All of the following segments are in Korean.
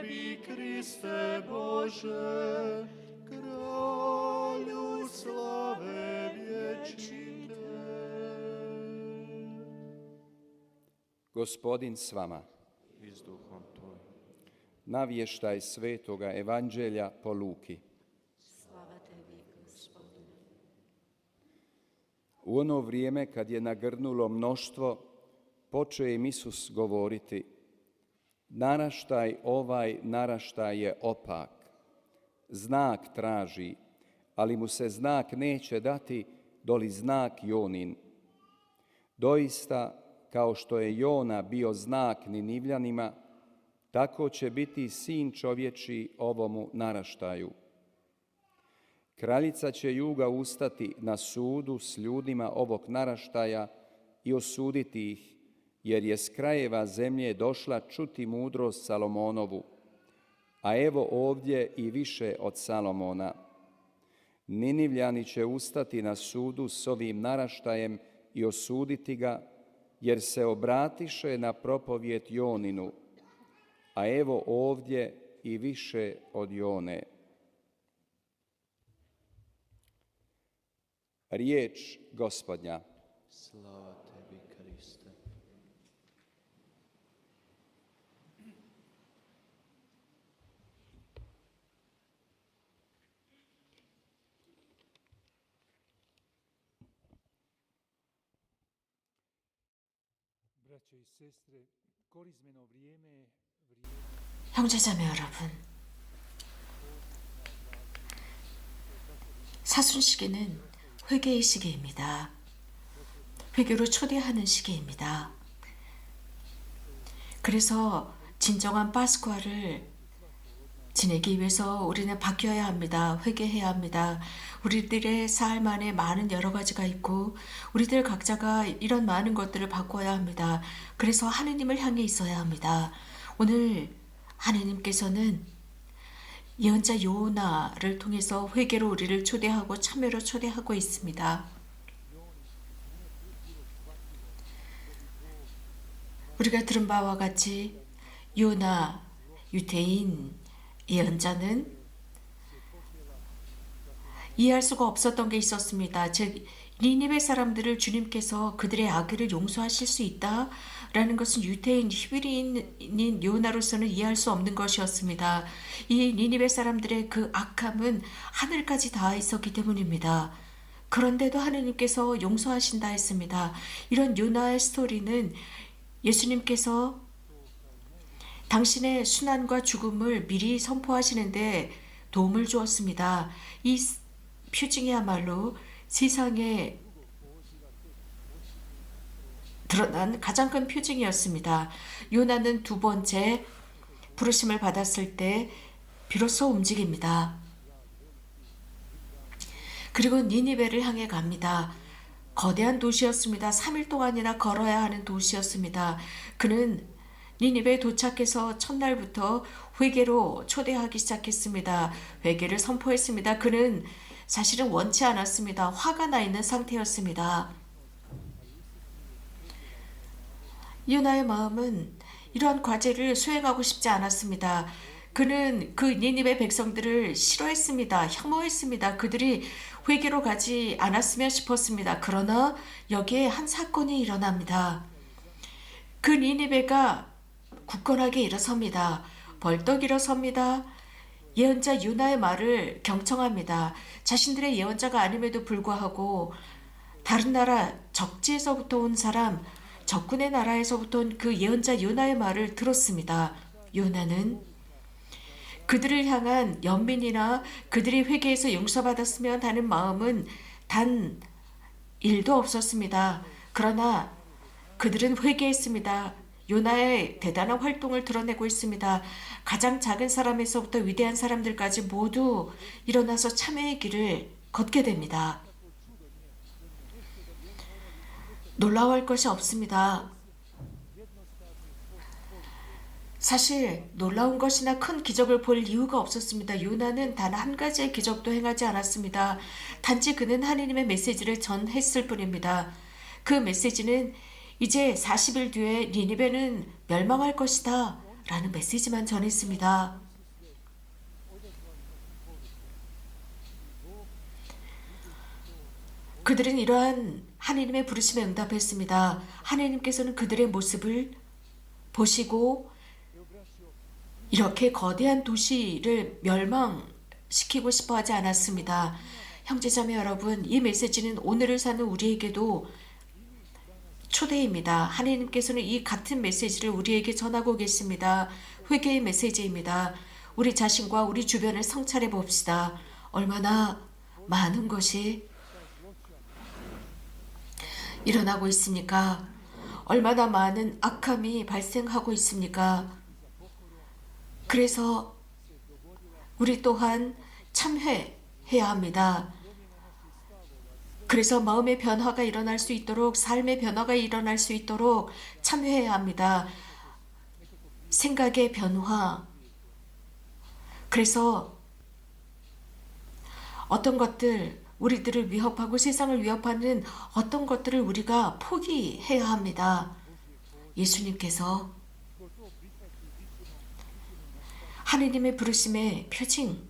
Tebi, Kriste Bože, Kralju slave vječite. Gospodin s vama. I s duhom Tvojim. Navještaj svetoga evanđelja po Luki. Slava Tebi, Gospodine. U ono vrijeme kad je nagrnulo mnoštvo, počeo im Isus govoriti: naraštaj ovaj naraštaj je opak. Znak traži, ali mu se znak neće dati doli znak Jonin. Doista, kao što je Jona bio znak Ninivljanima, tako će biti sin čovječji ovomu naraštaju. Kraljica će juga ustati na sudu s ljudima ovog naraštaja i osuditi ih, jer je s krajeva zemlje došla čuti mudrost Salomonovu, a evo ovdje i više od Salomona. Ninivljani će ustati na sudu s ovim naraštajem i osuditi ga, jer se obratiše na propovjed Joninu, a evo ovdje i više od Jone. Riječ Gospodnja. Slava Tebi, Kriste. Braće i sestre, korizmeno vrijeme 형제자매 여러분, 사순 시기는 회개의 시기입니다. 회개로 초대하는 시기입니다. 그래서 진정한 파스쿠아를 지내기 위해서 우리는 바뀌어야 합니다. 회개해야 합니다. 우리들의 삶 안에 많은 여러 가지가 있고 우리들 각자가 이런 많은 것들을 바꿔야 합니다. 그래서 하느님을 향해 있어야 합니다. 오늘 하느님께서는 예언자 요나를 통해서 회개로 우리를 초대하고 참여로 초대하고 있습니다. 우리가 들은 바와 같이 요나 유대인 예언자는 이해할 수가 없었던 게 있었습니다. 즉 니니베 사람들을 주님께서 그들의 악을 용서하실 수 있다라는 것은 유대인 히브리인인 요나로서는 이해할 수 없는 것이었습니다. 이 니니베 사람들의 그 악함은 하늘까지 닿아 있었기 때문입니다. 그런데도 하느님께서 용서하신다 했습니다. 이런 요나의 스토리는 예수님께서 당신의 순환과 죽음을 미리 선포하시는데 도움을 주었습니다. 이 표징이야말로 세상에 드러난 가장 큰 표징이었습니다. 요나는 두 번째 부르심을 받았을 때 비로소 움직입니다. 그리고 니니베를 향해 갑니다. 거대한 도시였습니다. 3일 동안이나 걸어야 하는 도시였습니다. 그는 니니베에 도착해서 첫날부터 회개로 초대하기 시작했습니다. 회개를 선포했습니다. 그는 사실은 원치 않았습니다. 화가 나 있는 상태였습니다. 요나의 마음은 이러한 과제를 수행하고 싶지 않았습니다. 그는 그 니니베 백성들을 싫어했습니다. 혐오했습니다. 그들이 회개로 가지 않았으면 싶었습니다. 그러나 여기에 한 사건이 일어납니다. 그 니니베가 굳건하게 일어섭니다. 벌떡 일어섭니다. 예언자 요나의 말을 경청합니다. 자신들의 예언자가 아님에도 불구하고 다른 나라 적지에서부터 온 사람, 적군의 나라에서부터 온 그 예언자 요나의 말을 들었습니다. 요나는 그들을 향한 연민이나 그들이 회개해서 용서받았으면 하는 마음은 단 1도 없었습니다. 그러나 그들은 회개했습니다. 요나의 대단한 활동을 드러내고 있습니다. 가장 작은 사람에서부터 위대한 사람들까지 모두 일어나서 참회의 길을 걷게 됩니다. 놀라워할 것이 없습니다. 사실 놀라운 것이나 큰 기적을 볼 이유가 없었습니다. 요나는 단 한 가지의 기적도 행하지 않았습니다. 단지 그는 하느님의 메시지를 전했을 뿐입니다. 그 메시지는 이제 40일 뒤에 니니베는 멸망할 것이다 라는 메시지만 전했습니다. 그들은 이러한 하나님의 부르심에 응답했습니다. 하나님께서는 그들의 모습을 보시고 이렇게 거대한 도시를 멸망시키고 싶어 하지 않았습니다. 형제자매 여러분, 이 메시지는 오늘을 사는 우리에게도 초대입니다. 하나님께서는 이 같은 메시지를 우리에게 전하고 계십니다. 회개의 메시지입니다. 우리 자신과 우리 주변을 성찰해 봅시다. 얼마나 많은 것이 일어나고 있습니까? 얼마나 많은 악함이 발생하고 있습니까? 그래서 우리 또한 참회해야 합니다. 그래서 마음의 변화가 일어날 수 있도록, 삶의 변화가 일어날 수 있도록 참회해야 합니다. 생각의 변화. 그래서 어떤 것들, 우리들을 위협하고 세상을 위협하는 어떤 것들을 우리가 포기해야 합니다. 예수님께서 하느님의 부르심의 표징,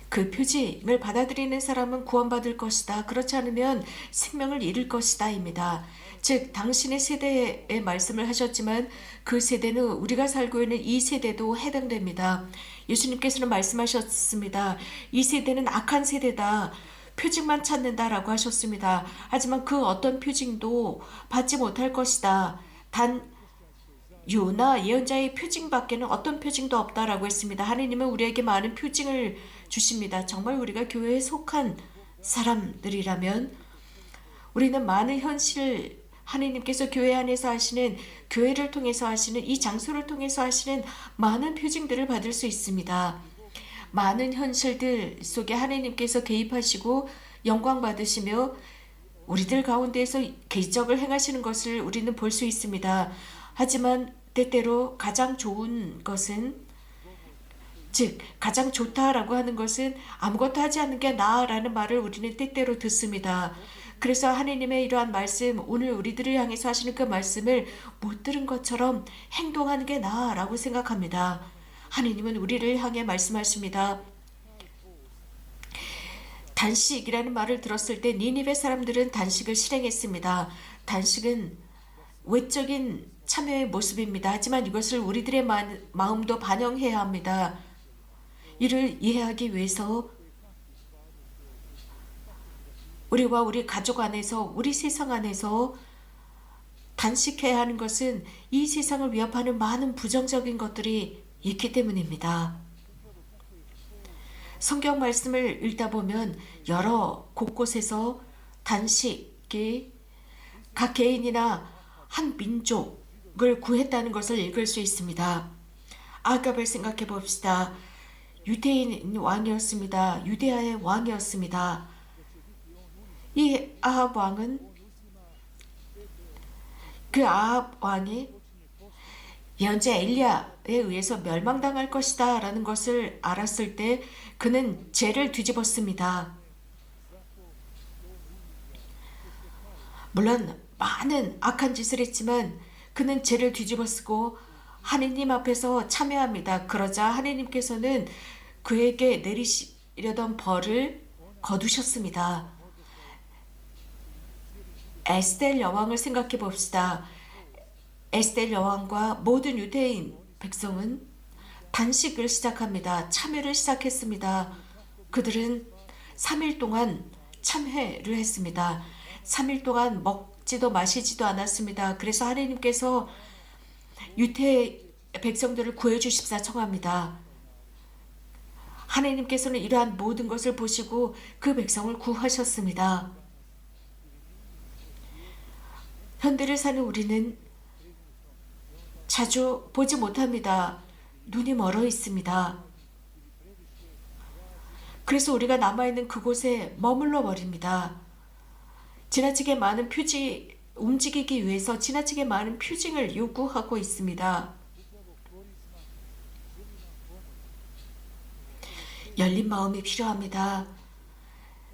그 표징을 받아들이는 사람은 구원받을 것이다. 그렇지 않으면 생명을 잃을 것이다 입니다. 즉 당신의 세대의 말씀을 하셨지만 그 세대는 우리가 살고 있는 이 세대도 해당됩니다. 예수님께서는 말씀하셨습니다. 이 세대는 악한 세대다. 표징만 찾는다라고 하셨습니다. 하지만 그 어떤 표징도 받지 못할 것이다. 단 요나 예언자의 표징밖에는 어떤 표징도 없다라고 했습니다. 하나님은 우리에게 많은 표징을 주십니다. 정말 우리가 교회에 속한 사람들이라면 우리는 많은 현실, 하나님께서 교회 안에서 하시는, 교회를 통해서 하시는, 이 장소를 통해서 하시는 많은 표징들을 받을 수 있습니다. 많은 현실들 속에 하나님께서 개입하시고 영광 받으시며 우리들 가운데에서 기적을 행하시는 것을 우리는 볼 수 있습니다. 하지만 때때로 가장 좋은 것은, 즉 가장 좋다라고 하는 것은 아무것도 하지 않는 게 나아라는 말을 우리는 때때로 듣습니다. 그래서 하나님의 이러한 말씀, 오늘 우리들을 향해서 하시는 그 말씀을 못 들은 것처럼 행동하는 게 나아라고 생각합니다. 하나님은 우리를 향해 말씀하십니다. 단식이라는 말을 들었을 때 니니베 사람들은 단식을 실행했습니다. 단식은 외적인 참여의 모습입니다. 하지만 이것을 우리들의 마음도 반영해야 합니다. 이를 이해하기 위해서 우리와 우리 가족 안에서, 우리 세상 안에서 단식해야 하는 것은 이 세상을 위협하는 많은 부정적인 것들이 있기 때문입니다. 성경 말씀을 읽다 보면 여러 곳곳에서 단식이 각 개인이나 한 민족을 구했다는 것을 읽을 수 있습니다. 아합을 생각해 봅시다. 유대인 왕이었습니다. 유대아의 왕이었습니다. 이 아합 왕은, 그 아합 왕이 예언자 엘리야에 의해서 멸망당할 것이다 라는 것을 알았을 때 그는 죄를 뒤집었습니다. 물론 많은 악한 짓을 했지만 그는 죄를 뒤집어쓰고 하느님 앞에서 참회합니다. 그러자 하느님께서는 그에게 내리시려던 벌을 거두셨습니다. 에스겔 여왕을 생각해 봅시다. 에스겔 여왕과 모든 유대인 백성은 단식을 시작합니다. 참회를 시작했습니다. 그들은 3일 동안 참회를 했습니다. 3일 동안 먹지도 마시지도 않았습니다. 그래서 하나님께서 유대 백성들을 구해주십사 청합니다. 하나님께서는 이러한 모든 것을 보시고 그 백성을 구하셨습니다. 현대를 사는 우리는 자주 보지 못합니다. 눈이 멀어 있습니다. 그래서 우리가 남아있는 그곳에 머물러 버립니다. 지나치게 많은 움직이기 위해서 지나치게 많은 표징을 요구하고 있습니다. 열린 마음이 필요합니다.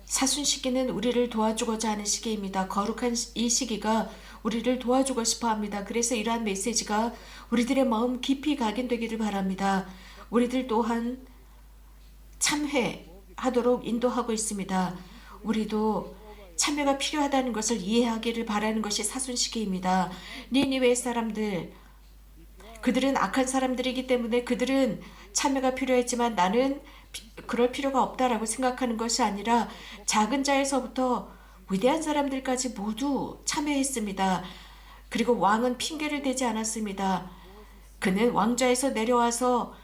사순 시기는 우리를 도와주고자 하는 시기입니다. 거룩한 이 시기가 우리를 도와주고 싶어 합니다. 그래서 이러한 메시지가 우리들의 마음 깊이 각인되기를 바랍니다. 우리들 또한 참회하도록 인도하고 있습니다. 우리도 참회가 필요하다는 것을 이해하기를 바라는 것이 사순시기입니다. 니니웨 사람들, 그들은 악한 사람들이기 때문에 그들은 참회가 필요했지만 나는 그럴 필요가 없다라고 생각하는 것이 아니라 작은 자에서부터 위대한 사람들까지 모두 참회했습니다. 그리고 왕은 핑계를 대지 않았습니다. 그는 왕좌에서 내려와서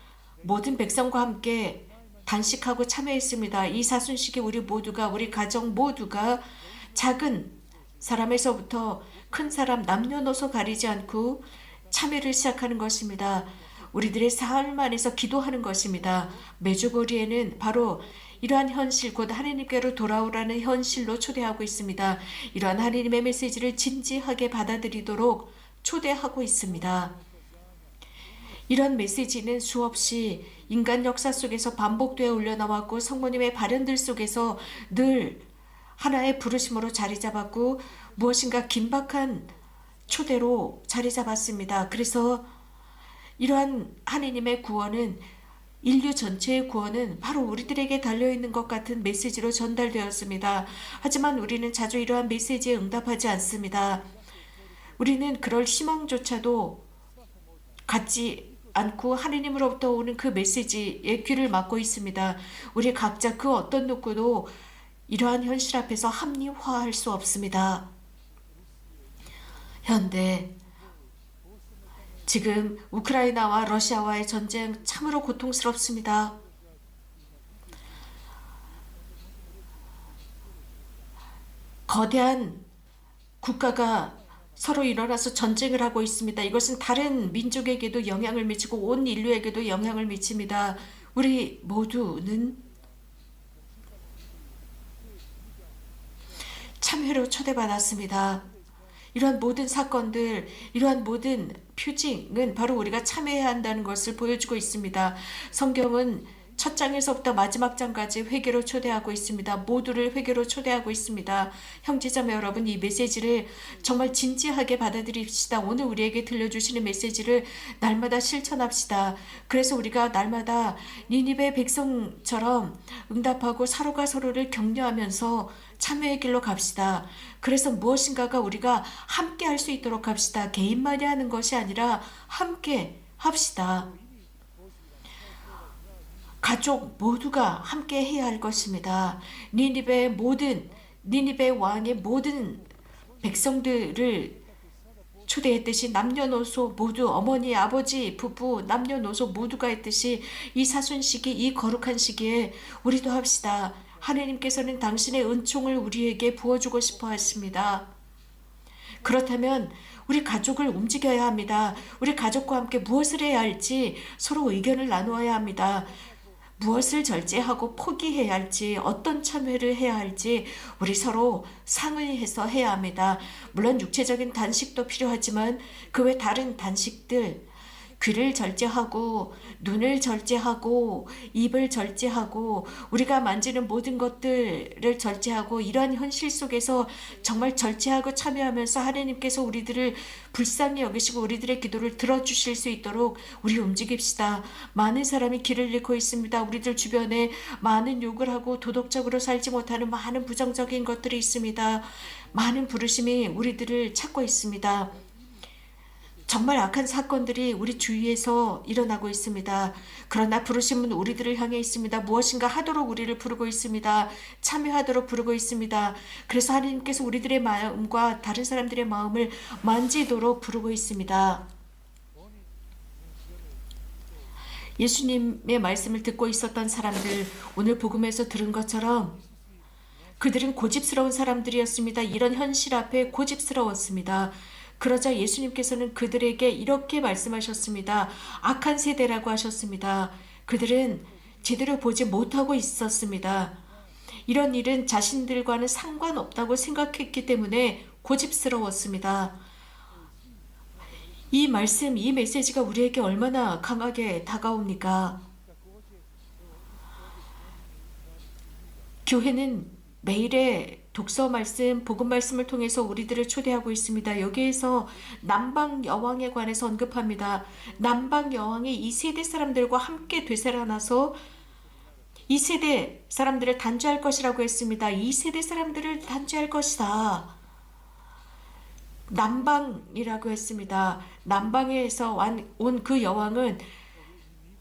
모든 백성과 함께 단식하고 참회했습니다. 이 사순식에 우리 모두가, 우리 가정 모두가 작은 사람에서부터 큰 사람 남녀노소 가리지 않고 참회를 시작하는 것입니다. 우리들의 삶 안에서 기도하는 것입니다. 메주고리에는 바로 이러한 현실, 곧 하나님께로 돌아오라는 현실로 초대하고 있습니다. 이러한 하나님의 메시지를 진지하게 받아들이도록 초대하고 있습니다. 이런 메시지는 수없이 인간 역사 속에서 반복되어 올려나왔고 성모님의 발현들 속에서 늘 하나의 부르심으로 자리 잡았고 무엇인가 긴박한 초대로 자리 잡았습니다. 그래서 이러한 하나님의 구원은, 인류 전체의 구원은 바로 우리들에게 달려있는 것 같은 메시지로 전달되었습니다. 하지만 우리는 자주 이러한 메시지에 응답하지 않습니다. 우리는 그럴 희망조차도 갖지 않고 하느님으로부터 오는 그 메시지에 귀를 막고 있습니다. 우리 각자 그 어떤 누구도 이러한 현실 앞에서 합리화할 수 없습니다. 현대 지금 우크라이나와 러시아와의 전쟁 참으로 고통스럽습니다. 거대한 국가가 서로 일어나서 전쟁을 하고 있습니다. 이것은 다른 민족에게도 영향을 미치고 온 인류에게도 영향을 미칩니다. 우리 모두는 참회로 초대받았습니다. 이러한 모든 사건들, 이러한 모든 표징은 바로 우리가 참회해야 한다는 것을 보여주고 있습니다. 성경은 첫 장에서부터 마지막 장까지 회개로 초대하고 있습니다. 모두를 회개로 초대하고 있습니다. 형제자매 여러분, 이 메시지를 정말 진지하게 받아들입시다. 오늘 우리에게 들려주시는 메시지를 날마다 실천합시다. 그래서 우리가 날마다 니니베 백성처럼 응답하고 서로가 서로를 격려하면서 참회의 길로 갑시다. 그래서 무엇인가가 우리가 함께 할 수 있도록 합시다. 개인만이 하는 것이 아니라 함께 합시다. 가족 모두가 함께 해야 할 것입니다. 니니베 왕의 모든 백성들을 초대했듯이 남녀노소 모두, 어머니, 아버지, 부부, 남녀노소 모두가 했듯이 이 사순시기, 이 거룩한 시기에 우리도 합시다. 하나님께서는 당신의 은총을 우리에게 부어주고 싶어 하십니다. 그렇다면 우리 가족을 움직여야 합니다. 우리 가족과 함께 무엇을 해야 할지 서로 의견을 나누어야 합니다. 무엇을 절제하고 포기해야 할지, 어떤 참회를 해야 할지 우리 서로 상의해서 해야 합니다. 물론 육체적인 단식도 필요하지만 그 외 다른 단식들, 귀를 절제하고 눈을 절제하고 입을 절제하고 우리가 만지는 모든 것들을 절제하고 이러한 현실 속에서 정말 절제하고 참여하면서 하나님께서 우리들을 불쌍히 여기시고 우리들의 기도를 들어주실 수 있도록 우리 움직입시다. 많은 사람이 길을 잃고 있습니다. 우리들 주변에 많은 욕을 하고 도덕적으로 살지 못하는 많은 부정적인 것들이 있습니다. 많은 부르심이 우리들을 찾고 있습니다. 정말 악한 사건들이 우리 주위에서 일어나고 있습니다. 그러나 부르심은 우리들을 향해 있습니다. 무엇인가 하도록 우리를 부르고 있습니다. 참여하도록 부르고 있습니다. 그래서 하나님께서 우리들의 마음과 다른 사람들의 마음을 만지도록 부르고 있습니다. 예수님의 말씀을 듣고 있었던 사람들, 오늘 복음에서 들은 것처럼 그들은 고집스러운 사람들이었습니다. 이런 현실 앞에 고집스러웠습니다. 그러자 예수님께서는 그들에게 이렇게 말씀하셨습니다. 악한 세대라고 하셨습니다. 그들은 제대로 보지 못하고 있었습니다. 이런 일은 자신들과는 상관없다고 생각했기 때문에 고집스러웠습니다. 이 말씀, 이 메시지가 우리에게 얼마나 강하게 다가옵니까? 교회는 매일의 독서 말씀, 복음 말씀을 통해서 우리들을 초대하고 있습니다. 여기에서 남방 여왕에 관해서 언급합니다. 남방 여왕이 이 세대 사람들과 함께 되살아나서 이 세대 사람들을 단죄할 것이라고 했습니다. 이 세대 사람들을 단죄할 것이다. 남방이라고 했습니다. 남방에서 온 그 여왕은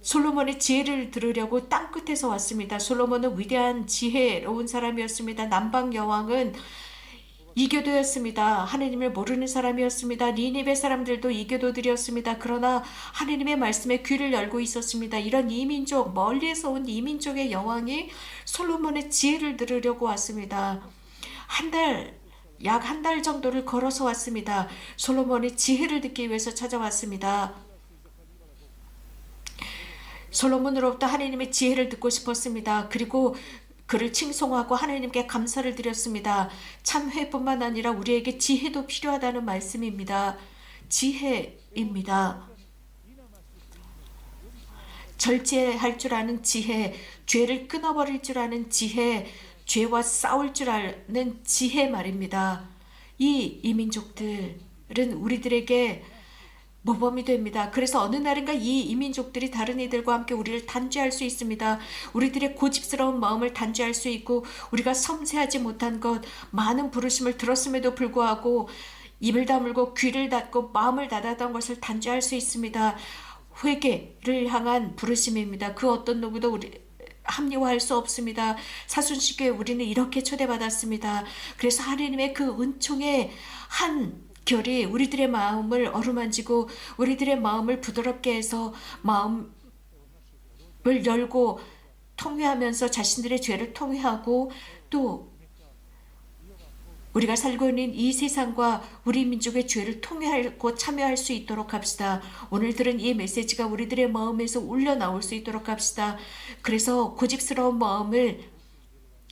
솔로몬의 지혜를 들으려고 땅끝에서 왔습니다. 솔로몬은 위대한 지혜로운 사람이었습니다. 남방 여왕은 이교도였습니다. 하느님을 모르는 사람이었습니다. 니니베 사람들도 이교도들이었습니다. 그러나 하느님의 말씀에 귀를 열고 있었습니다. 이런 이민족, 멀리에서 온 이민족의 여왕이 솔로몬의 지혜를 들으려고 왔습니다. 약 한 달 정도를 걸어서 왔습니다. 솔로몬의 지혜를 듣기 위해서 찾아왔습니다. 솔로몬으로부터 하나님의 지혜를 듣고 싶었습니다. 그리고 그를 칭송하고 하나님께 감사를 드렸습니다. 참회뿐만 아니라 우리에게 지혜도 필요하다는 말씀입니다. 지혜입니다. 절제할 줄 아는 지혜, 죄를 끊어버릴 줄 아는 지혜, 죄와 싸울 줄 아는 지혜 말입니다. 이 이민족들은 우리들에게 모범이 됩니다. 그래서 어느 날인가 이 이민족들이 다른 이들과 함께 우리를 단죄할 수 있습니다. 우리들의 고집스러운 마음을 단죄할 수 있고 우리가 섬세하지 못한 것, 많은 부르심을 들었음에도 불구하고 입을 다물고 귀를 닫고 마음을 닫았던 것을 단죄할 수 있습니다. 회개를 향한 부르심입니다. 그 어떤 누구도 우리 합리화할 수 없습니다. 사순식교에 우리는 이렇게 초대받았습니다. 그래서 하나님의 그 은총의 한 결이 우리들의 마음을 어루만지고 우리들의 마음을 부드럽게 해서 마음을 열고 통회하면서 자신들의 죄를 통회하고 또 우리가 살고 있는 이 세상과 우리 민족의 죄를 통회하고 참여할 수 있도록 합시다. 오늘 들은 이 메시지가 우리들의 마음에서 울려 나올 수 있도록 합시다. 그래서 고집스러운 마음을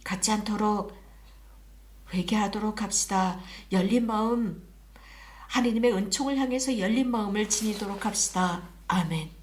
갖지 않도록 회개하도록 합시다. 열린 마음, 하나님의 은총을 향해서 열린 마음을 지니도록 합시다. 아멘.